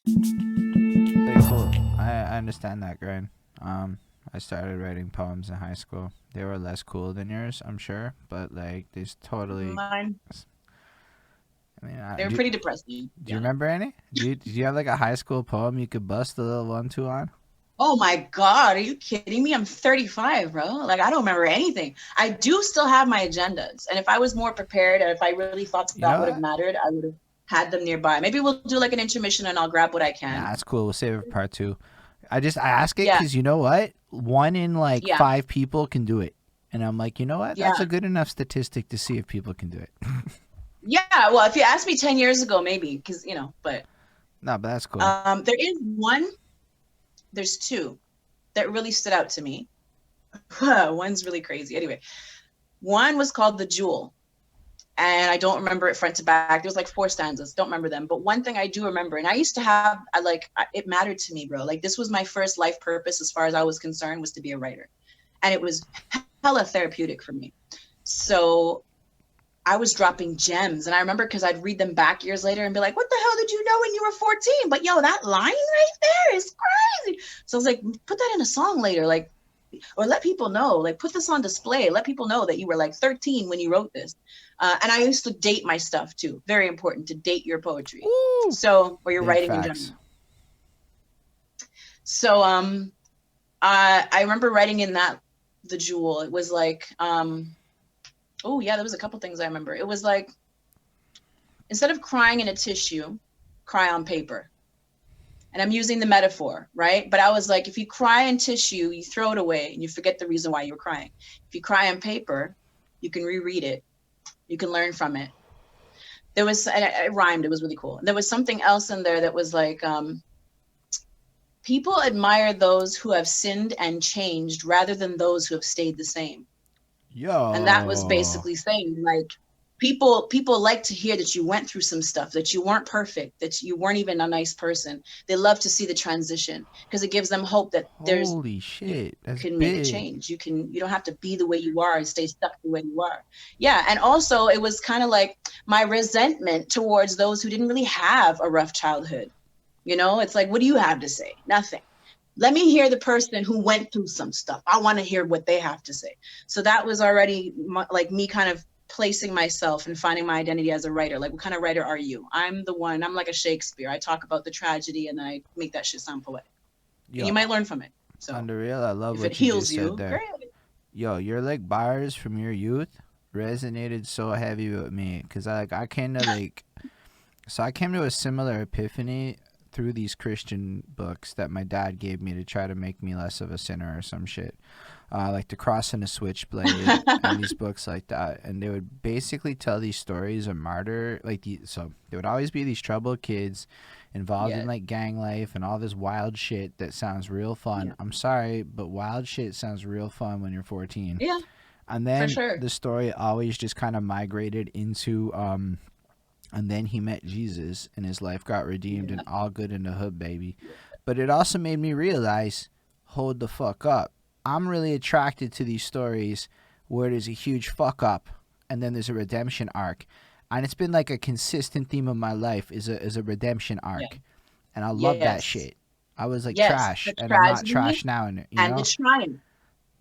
Like, cool. I understand that, Grind. I started writing poems in high school. They were less cool than yours, I'm sure, but like, there's totally. Mine, I mean, they were pretty depressing, to do be you honest. remember any? Did you have like a high school poem you could bust a little one two on? Oh my God, are you kidding me? I'm 35, bro. Like, I don't remember anything. I do still have my agendas. And if I was more prepared and if I really thought You that know would have what? mattered, I would have had them nearby. Maybe we'll do like an intermission and I'll grab what I Nah, can. it's cool. We'll save it for part two. I ask it Yeah, because you know what? One in like yeah, five people can do it, and I'm like, you know what? That's yeah. a good enough statistic to see if people can do it. Yeah, well, if you asked me 10 years ago, maybe, because, but No, but that's cool. there is one, there's two that really stood out to me. One's really crazy. Anyway, one was called The Jewel. And I don't remember it front to back. There was like four stanzas. Don't remember them. But one thing I do remember, and I used to have, it mattered to me, bro. Like this was my first life purpose, as far as I was concerned, was to be a writer, and it was hella therapeutic for me. So I was dropping gems, and I remember because I'd read them back years later and be like, "What the hell did you know when you were 14?" But yo, that line right there is crazy. So I was like, "Put that in a song later, like, or let people know, like, put this on display. Let people know that you were like 13 when you wrote this." And I used to date my stuff too. Very important to date your poetry. Woo! So, or your Big writing in facts. general. So, I remember writing in that The Jewel. It was like, oh yeah, there was a couple things I remember. It was like, instead of crying in a tissue, cry on paper. And I'm using the metaphor, right? But I was like, if you cry in tissue, you throw it away and you forget the reason why you were crying. If you cry on paper, you can reread it, you can learn from it. There was, and it rhymed, it was really cool. There was something else in there that was like, people admire those who have sinned and changed rather than those who have stayed the same. And that was Yo. basically saying, like, people like to hear that you went through some stuff, that you weren't perfect, that you weren't even a nice person. They love to see the transition because it gives them hope that there's, Holy you shit. That's can make a big. change. You don't have to be the way you are and stay stuck the way you are. Yeah, and also it was kind of like my resentment towards those who didn't really have a rough childhood. It's like, what do you have to say? Nothing. Let me hear the person who went through some stuff. I want to hear what they have to say. So that was already like me kind of placing myself and finding my identity as a writer. Like, what kind of writer are you? I'm like a Shakespeare. I talk about the tragedy and then I make that shit sound poetic. And Yo, you might learn from it. on So the real, I love if it what you heals just said you, there. great. Yo, your like bars from your youth resonated so heavy with me because I came to like so I came to a similar epiphany through these Christian books that my dad gave me to try to make me less of a sinner or some shit. Like The Cross and the Switchblade and these books like that. And they would basically tell these stories of martyr. So there would always be these troubled kids involved in Yeah. like gang life and all this wild shit that sounds real fun. Yeah. I'm sorry, but wild shit sounds real fun when you're 14. Yeah, And for then sure. the story always just kind of migrated into and then he met Jesus and his life got redeemed and Yeah. all good in the hood, baby. But it also made me realize, hold the fuck up. I'm really attracted to these stories where there's a huge fuck up and then there's a redemption arc. And it's been like a consistent theme of my life is a redemption Yeah. arc. And I love that Yes. shit. I was like Yes. trash The and I'm not tragedy trash now and you and the know? triumph.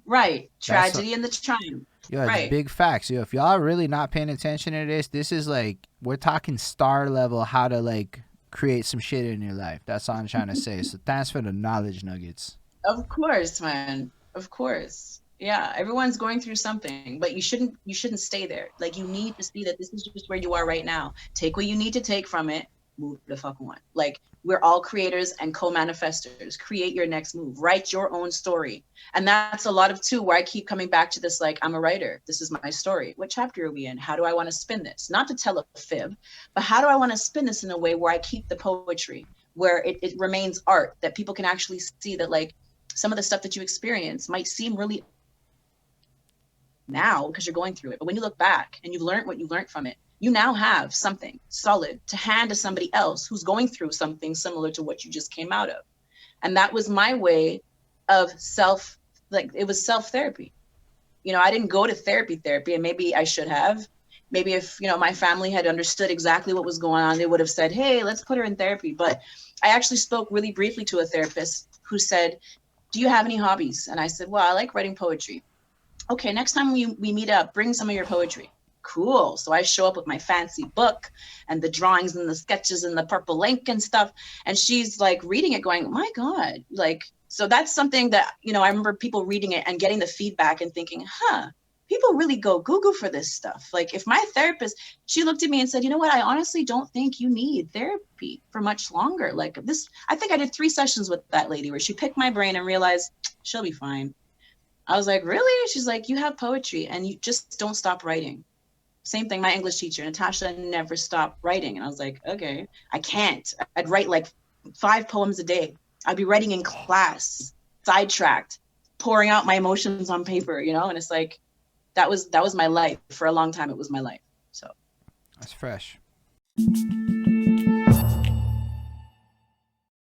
Right. That's Tragedy and the triumph. Yo, it's Right. big facts. Yo, if y'all are really not paying attention to this is like we're talking star level how to like create some shit in your life. That's all I'm trying to say. So thanks for the knowledge nuggets. Of course, man. Of course. Yeah, everyone's going through something, but you shouldn't stay there. Like, you need to see that this is just where you are right now. Take what you need to take from it, move the fuck on. Like, we're all creators and co-manifestors. Create your next move. Write your own story. And that's a lot of too where I keep coming back to this, like, I'm a writer. This is my story. What chapter are we in? How do I want to spin this? Not to tell a fib, but how do I want to spin this in a way where I keep the poetry, where it remains art, that people can actually see that, like, some of the stuff that you experience might seem really now because you're going through it. But when you look back and you've learned what you learned from it, you now have something solid to hand to somebody else who's going through something similar to what you just came out of. And that was my way of like, it was self therapy. I didn't go to therapy, and maybe I should have. Maybe if, my family had understood exactly what was going on, they would have said, hey, let's put her in therapy. But I actually spoke really briefly to a therapist who said, do you have any hobbies? And I said, well, I like writing poetry. Okay, next time we meet up, bring some of your poetry. Cool. So I show up with my fancy book and the drawings and the sketches and the purple ink and stuff. And she's like reading it going, my God, like, so that's something that, I remember people reading it and getting the feedback and thinking, people really go Google for this stuff. Like if my therapist, she looked at me and said, you know what, I honestly don't think you need therapy for much longer. Like this, I think I did 3 sessions with that lady where she picked my brain and realized she'll be fine. I was like, really? She's like, you have poetry and you just don't stop writing. Same thing, my English teacher, Natasha, never stopped writing. And I was like, okay, I can't. I'd write like 5 poems a day. I'd be writing in class, sidetracked, pouring out my emotions on paper, and it's like, that was my life. For a long time, it was my life. So That's fresh.